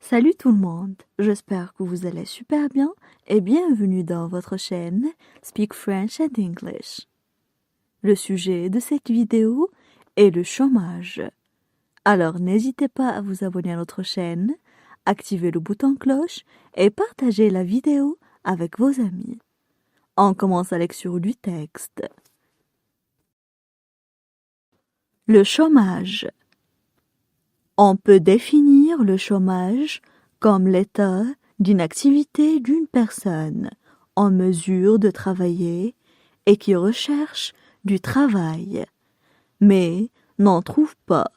Salut tout le monde, j'espère que vous allez super bien et bienvenue dans votre chaîne Speak French and English. Le sujet de cette vidéo est le chômage. Alors n'hésitez pas à vous abonner à notre chaîne, activer le bouton cloche et partager la vidéo avec vos amis. On commence la lecture du texte. Le chômage. On peut définir le chômage comme l'état d'inactivité d'une personne en mesure de travailler et qui recherche du travail, mais n'en trouve pas.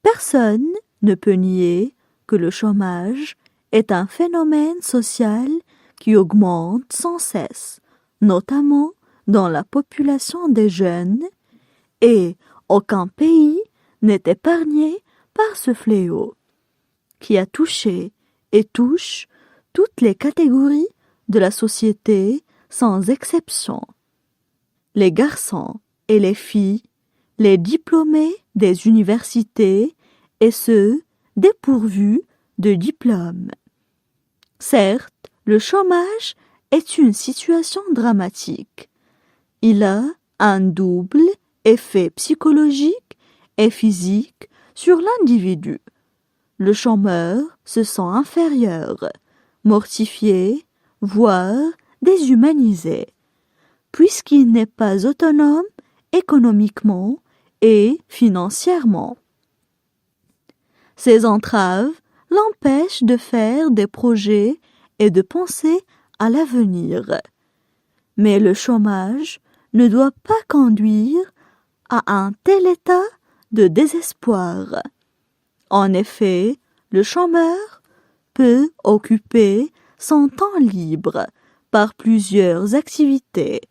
Personne ne peut nier que le chômage est un phénomène social qui augmente sans cesse, notamment dans la population des jeunes, et aucun pays n'est épargné par ce fléau, qui a touché et touche toutes les catégories de la société sans exception. Les garçons et les filles, les diplômés des universités et ceux dépourvus de diplôme. Certes, le chômage est une situation dramatique. Il a un double effet psychologique et physique sur l'individu. Le chômeur se sent inférieur, mortifié, voire déshumanisé, puisqu'il n'est pas autonome économiquement et financièrement. Ces entraves l'empêchent de faire des projets et de penser à l'avenir. Mais le chômage ne doit pas conduire à un tel état de désespoir. En effet, le chômeur peut occuper son temps libre par plusieurs activités,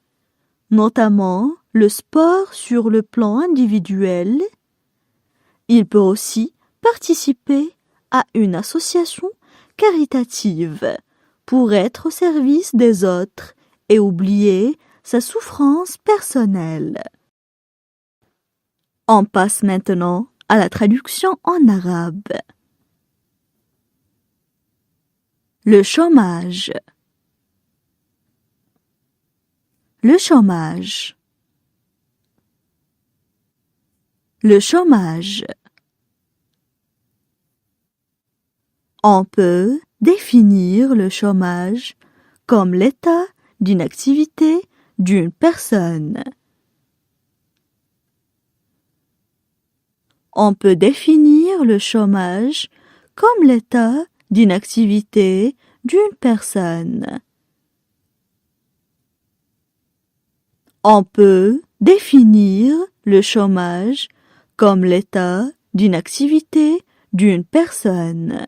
notamment le sport sur le plan individuel. Il peut aussi participer à une association caritative pour être au service des autres et oublier sa souffrance personnelle. On passe maintenant à la traduction en arabe. Le chômage. Le chômage. Le chômage. On peut définir le chômage comme l'état d'inactivité d'une personne. On peut définir le chômage comme l'état d'inactivité d'une personne. On peut définir le chômage comme l'état d'inactivité d'une personne.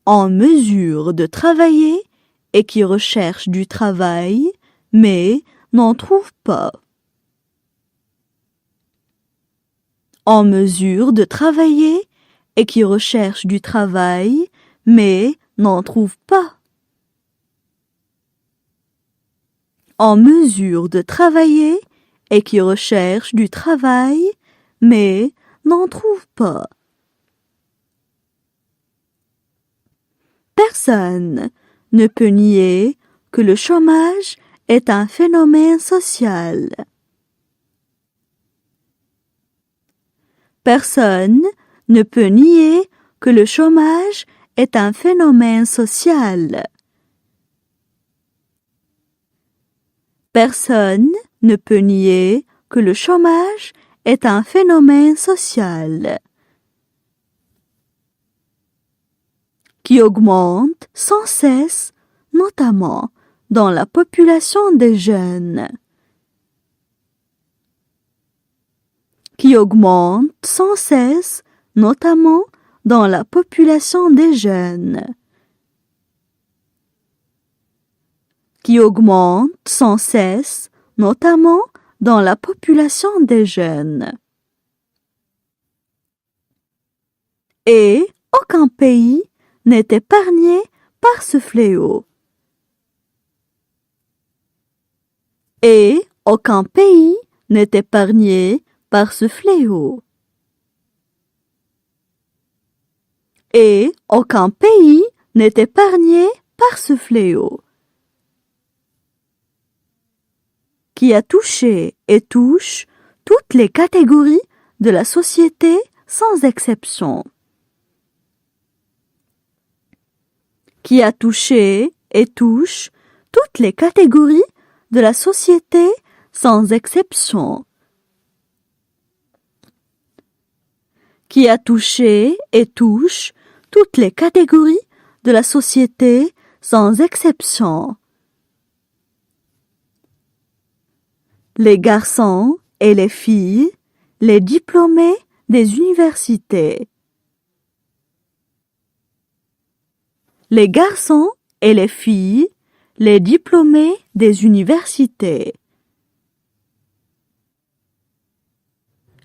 En mesure de travailler et qui recherche du travail, mais n'en trouve pas. En mesure de travailler et qui recherche du travail, mais n'en trouve pas. En mesure de travailler et qui recherche du travail, mais n'en trouve pas. Personne ne peut nier que le chômage est un phénomène social. Personne ne peut nier que le chômage est un phénomène social. Personne ne peut nier que le chômage est un phénomène social qui augmente sans cesse, notamment dans la population des jeunes. Qui augmente sans cesse, notamment dans la population des jeunes. Qui augmente sans cesse, notamment dans la population des jeunes. Et aucun pays n'est épargné par ce fléau. Et aucun pays n'est épargné par ce fléau. et aucun pays n'est épargné par ce fléau qui a touché et touche toutes les catégories de la société sans exception. Qui a touché et touche toutes les catégories de la société sans exception. Qui a touché et touche toutes les catégories de la société sans exception. Les garçons et les filles, les diplômés des universités. Les garçons et les filles, les diplômés des universités.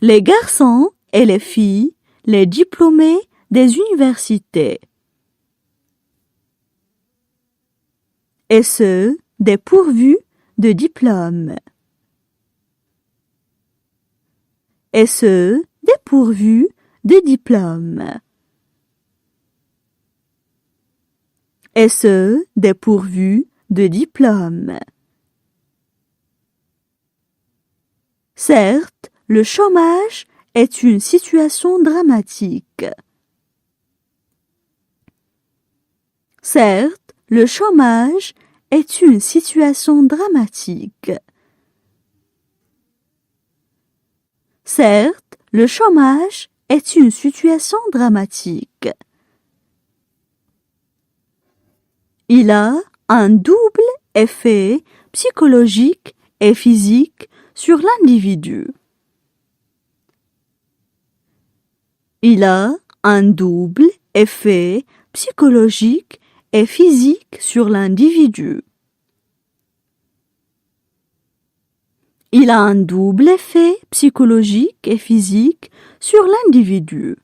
Les garçons et les filles, les diplômés des universités. Et ceux dépourvus de diplôme. Et ceux dépourvus de diplôme. Et ceux dépourvus de diplôme. Certes, le chômage est une situation dramatique. Certes, le chômage est une situation dramatique. Certes, le chômage est une situation dramatique. Il a un double effet psychologique et physique sur l'individu. Il a un double effet psychologique et physique sur l'individu. Il a un double effet psychologique et physique sur l'individu.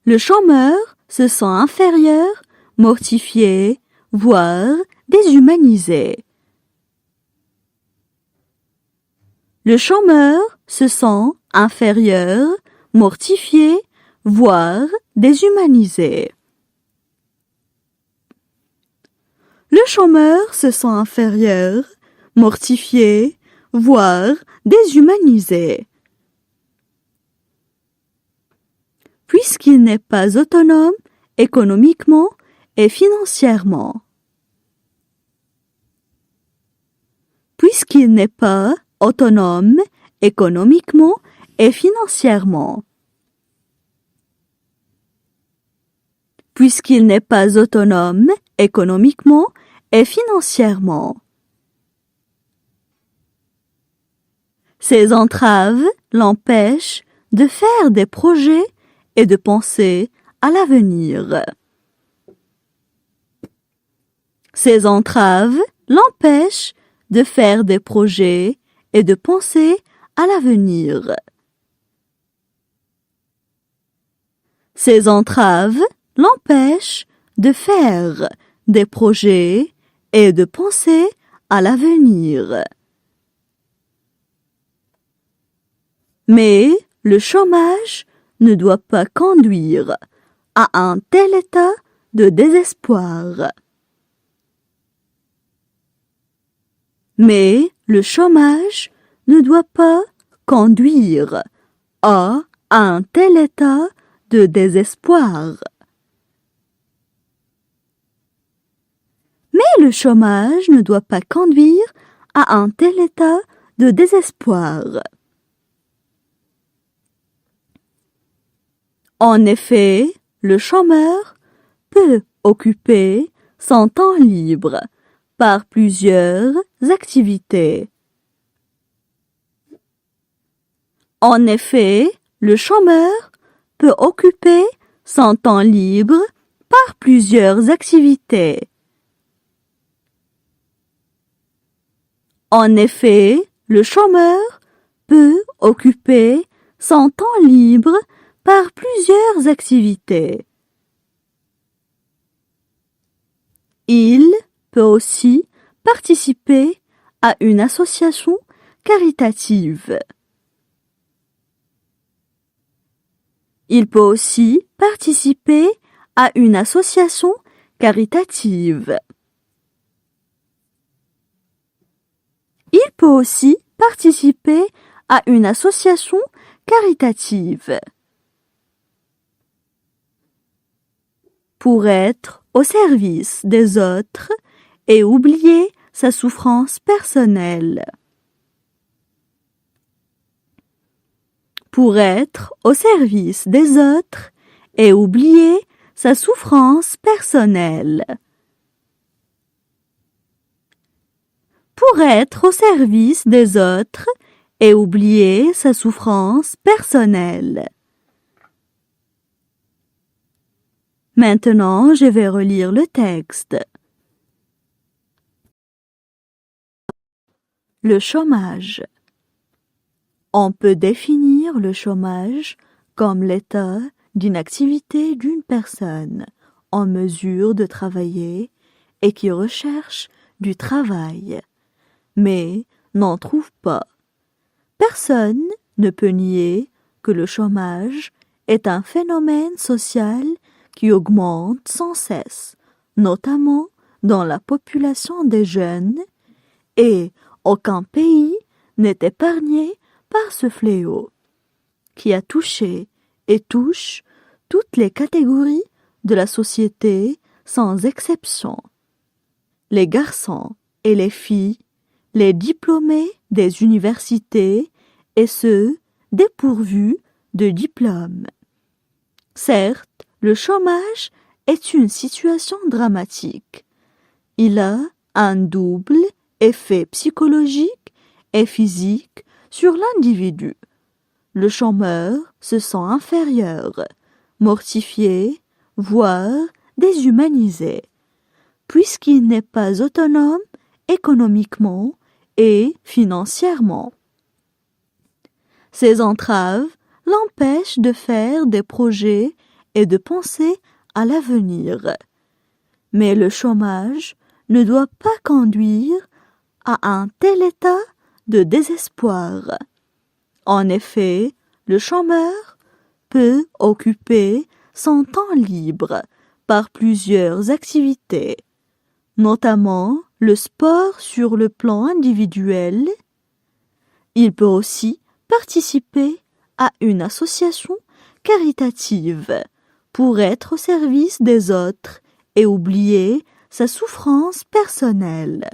Le chômeur se sent inférieur, mortifié, voire déshumanisé. Le chômeur se sent inférieur, mortifié, voire déshumanisé. Le chômeur se sent inférieur, mortifié, voire déshumanisé. Puisqu'il n'est pas autonome économiquement et financièrement. Puisqu'il n'est pas autonome économiquement et financièrement. Puisqu'il n'est pas autonome économiquement et financièrement. Ces entraves l'empêchent de faire des projets et de penser à l'avenir. Ces entraves l'empêchent de faire des projets et de penser à l'avenir. Ces entraves l'empêchent de faire des projets et de penser à l'avenir. Mais le chômage ne doit pas conduire à un tel état de désespoir. Mais le chômage ne doit pas conduire à un tel état de désespoir. Mais le chômage ne doit pas conduire à un tel état de désespoir. En effet, le chômeur peut occuper son temps libre par plusieurs activités. En effet, le chômeur peut occuper son temps libre par plusieurs activités. En effet, le chômeur peut occuper son temps libre par plusieurs activités. Il peut aussi participer à une association caritative. Il peut aussi participer à une association caritative. Il peut aussi participer à une association caritative. Pour être au service des autres et oublier sa souffrance personnelle. Pour être au service des autres et oublier sa souffrance personnelle. Pour être au service des autres et oublier sa souffrance personnelle. Maintenant, je vais relire le texte. Le chômage. On peut définir le chômage comme l'état d'inactivité d'une personne en mesure de travailler et qui recherche du travail, mais n'en trouve pas. Personne ne peut nier que le chômage est un phénomène social qui augmente sans cesse, notamment dans la population des jeunes, et aucun pays n'est épargné par ce fléau, qui a touché et touche toutes les catégories de la société sans exception. Les garçons et les filles, les diplômés des universités et ceux dépourvus de diplôme. Certes, le chômage est une situation dramatique. Il a un double effet psychologique et physique sur l'individu. Le chômeur se sent inférieur, mortifié, voire déshumanisé, puisqu'il n'est pas autonome économiquement et financièrement. Ces entraves l'empêchent de faire des projets et de penser à l'avenir. Mais le chômage ne doit pas conduire à un tel état de désespoir. En effet, le chômeur peut occuper son temps libre par plusieurs activités, notamment le sport sur le plan individuel. Il peut aussi participer à une association caritative pour être au service des autres et oublier sa souffrance personnelle.